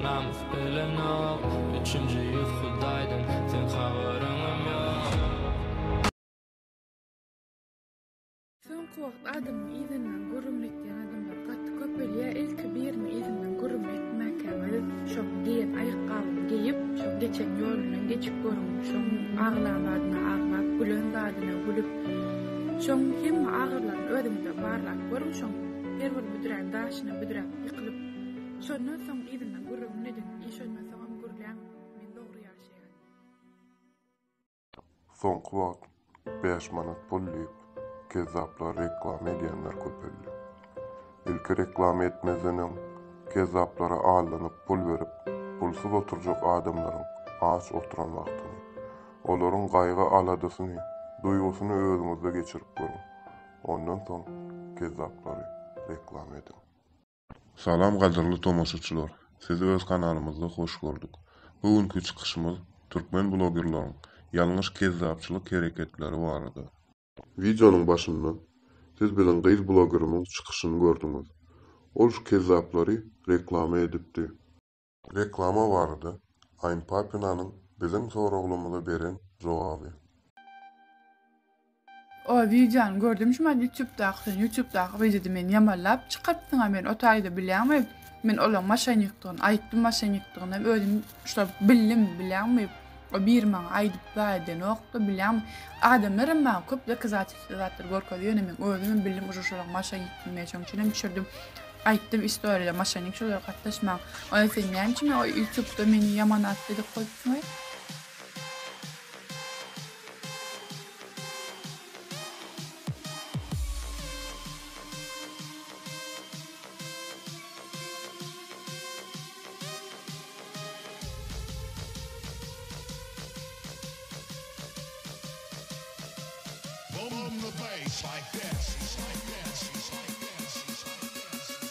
namus bilen ol üçüncü yüz Hudaydın sen haberim yok. Soňky wagt adamyň izinden görünmekden adamlar gatty köpelýä ilki birini izinden görünmek kämel şo giýen aýakkabyn giýip şo geçen ýolundan geçip görünmüş şo aglabadyna aglap gülen badyna gülüp şo hem agyrlan ödümde barlak görün şo her bir büdüren daşyna büdürep ýykylyp şondan soň izinden görünmeden işondan soň görlän men dogry ýaşaýan. Soňky wagt 5 manat pul diýip kezzaplar reklam edýänler köpeldi. Ilki reklam etmezenem kezzaplara aldanıp pul berip, pulsuz oturjak adamlaryň aç oturan wagtyny, olaryň gaýga aladasyny, duýgusyny özüňizde geçirip görün. Ondan soňkezzaplary reklam edin. Salam gaderly tomoşaçylar. Sizi öz kanalymyzda hoş gördük. Bugünkü çykyşymyz türkmen blogerlaryň ýalňyş kezzapçylyk hereketleri barada. Videonun başında siz bilen gyz blogerimiz çykyşyny gördüňiz. Ol şu kezzaplary reklama edipdi. Reklama barada Ayn Papinanyň bizim soraglymyza beren jogaby. O videonu gördüm şu YouTube'da videoda men ýamallap çykypdyň men otaýda bilýärmi? Men ola maşan ýykdygyny, aýtdym maşan ýykdygyny, özüm şo bildim bilýärmi? O bir maň aýdyp bäden okdy bilýärmi? Adamlarym maň köp de kızatlar görkezýär, men özüm bildim uşo maşan ýykdyny çöňçünem düşürdim. Aýtdym istoriýada maşan ýykdylar gatnaşmaň. Oňa sen o YouTube'da men ýaman atdyk goýdum. Boom the bass like this, like this, like this, like this.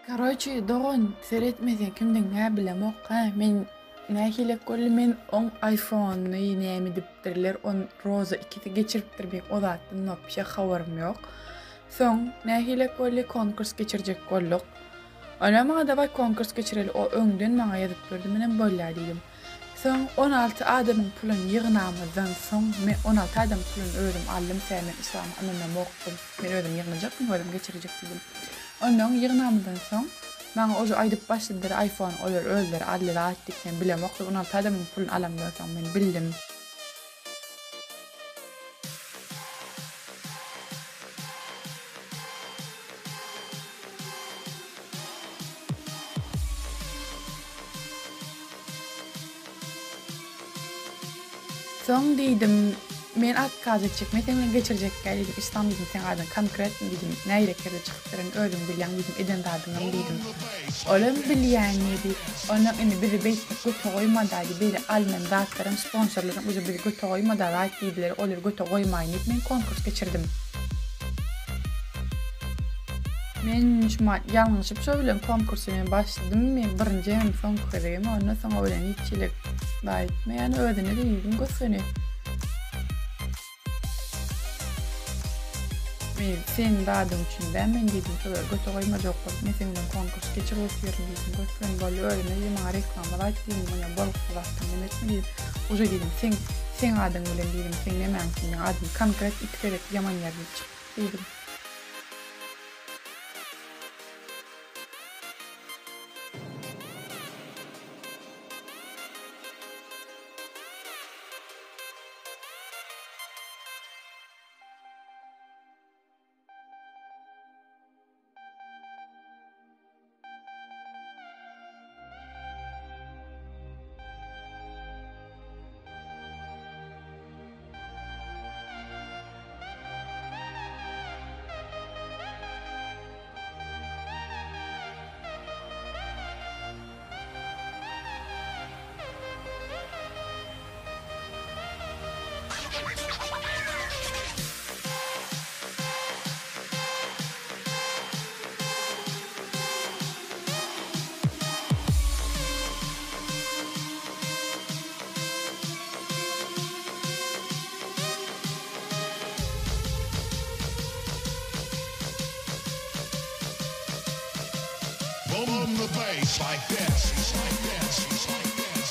Karoçy dogon seretmesen kimden nä bilem okka men nähilek golly men on iPhone-ny näme dipdirler on roza ikisi geçiripdirbek o zatdan nopşa habarym ýok. Soň nähilek golly konkurs geçirjek bolduk. Ana maňa da konkurs geçireli o öňden maňa ýazyp berdi menen bollar diýdim. Soň 16 adamyň pulun ýygnamyzdan soň men 16 adam pulun öýdüm aldym sen islam anana okudum. Men öýdüm ýygnajakmyn, öýdüm geçirjek diýdim. Ondan ýygnamyzdan soň maňa ojo aýdyp başladylar iPhone olar özleri adly aýtdykdan bilem okdy 16 adamyň pulun alam diýsam men bildim. Soň diýdim men atkaz etjek, men geçirjek geldim İslam diýdim sen adan konkret diýdim näýre kere çykdyran ölüm bilýän diýdim eden dadyňam diýdim. Olam bilýän diýdi. Ona indi bir beýtip götü goýmada diýdi. Alman zatlaryň sponsorlaryň özü bir götü goýmada diýdiler. Olar götü goýmaýyn diýip men konkurs geçirdim. Men şuma ýalňyşyp şo bilen konkursyna başladym. Men birinji hem soň kirdim. Ondan soň ölen içilik baýtmaýan ödüne diýdim götsene. Sen dadım için ben dedim ki götü koyma yok. Men senden konkurs geçirip ýerdim dedim. Götüren bol öyle ýa reklamlar aýtdym, men bol wagtym dedim. Oje dedim sen adyň bilen dedim sen näme sen adym konkret ikirek ýaman ýerde çykyp dedim. Boom the bass like this. Like this. Like this.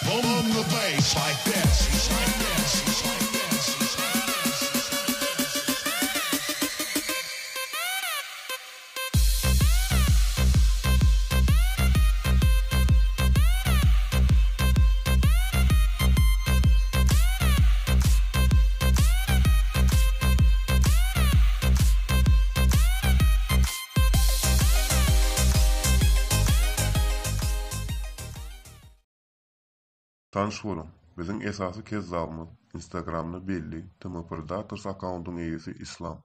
Boom the bass like this. Like this. Like this. Tanış bolun. Bizim esasy kezzabymyz Instagramda belli. Timo Predators account'un eýesi İslam.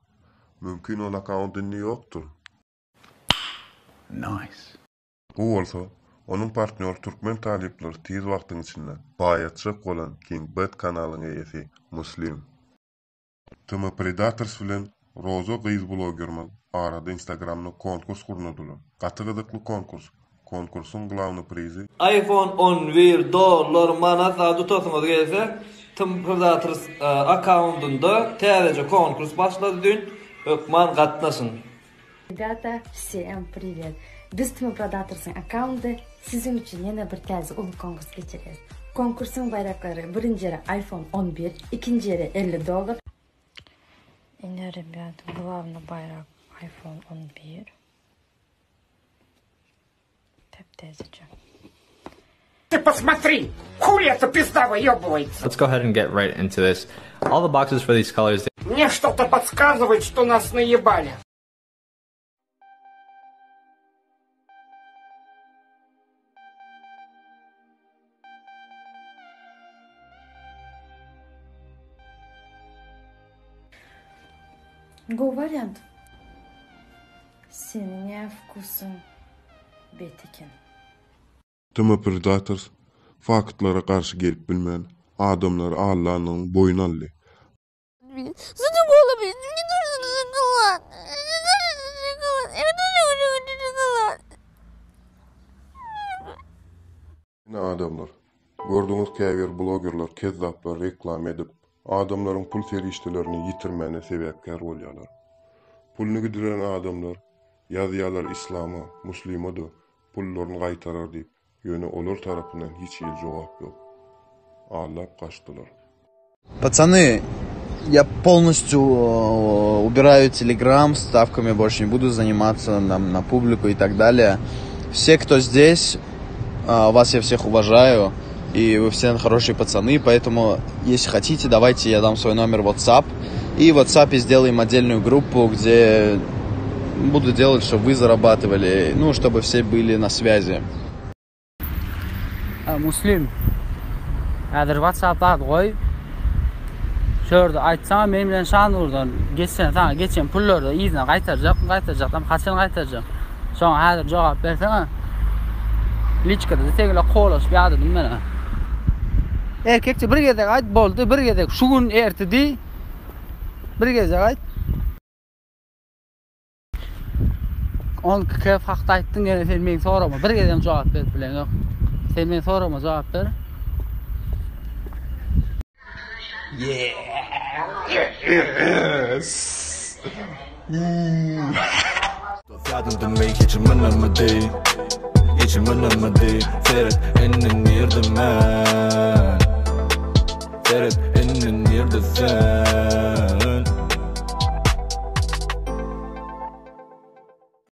Mümkin ol account dinli ýokdur. Nice. Bu bolsa, onun partner Türkmen talipleri tiz wagtyň içinde baýatçyk bolan Kingbet kanalynyň eýesi Muslim. Timo Predators bilen Rozo gyz blogerman arada Instagramda konkurs gurnadylar. Gaty-gydykly konkurs. Konkursun glawny prizi iPhone 11 dolar mana sadu tutmadı gelse Tim Predators accountunda täzece konkurs başladı dün ökman gatnaşyn. Ребята, всем привет! Biz Tim Predator's'ın accountu sizin için yine bir täze ulu konkurs geçirýär. Konkursun bayraklary birinji ýere iPhone 11, ikinji ýere $50. Ine rебят, главный байрак iPhone 11. Ты посмотри, хули эта пизда выёбывается. Let's go ahead and get right into this. All the boxes for these colors. Мне что-то подсказывает, что нас наебали. Go вариант. Senin вкусың betikin. Timo Predators faktlara karşı gelip bilmeyen adamlar Allah'ın boyuna aldı. Ne adamlar? Gördüğünüz käbir blogerlar kezzaplar reklam edip adamların pul seriştelerini yitirmene sebepkar bolýarlar. Pulny güdüren adamlar ýazýarlar İslama, Muslima da pullaryny gaýtarar diýip, ýöne olar tarapyndan hiç ýyl jogap ýok. Allap kaçtılar. Пацаны, я полностью убираю Telegram, ставками больше не буду заниматься на публику и так далее. Все, кто здесь, вас я всех уважаю, и вы все хорошие пацаны, поэтому, если хотите, давайте я дам свой номер в WhatsApp, и в WhatsApp сделаем отдельную группу, где буду делать, чтобы вы зарабатывали, ну, чтобы все были на связи. Muslim, Häzir WhatsApp'da koy. Şöyle aytsam men bilen şan urdan geçen pullardy izine qaytarjak, kaçan qaytarjak. Şoňa häzir jogap berseňe. Liçkada tegle qolaş ýadydım mena. Erkekçe bir gezek ayt boldy, bir gezek şu gün ertidi. Bir gezek ayt. On köp hakda aýtdyň gene sen meni sorama. Bir gezek jogap berip bilen ýok. Sen meni sorama jogap ber. Yes. Yardım geçim anlamadı. Geçim anlamadı. Ferhat ennen yerde ben. Ferhat ennen yerde sen.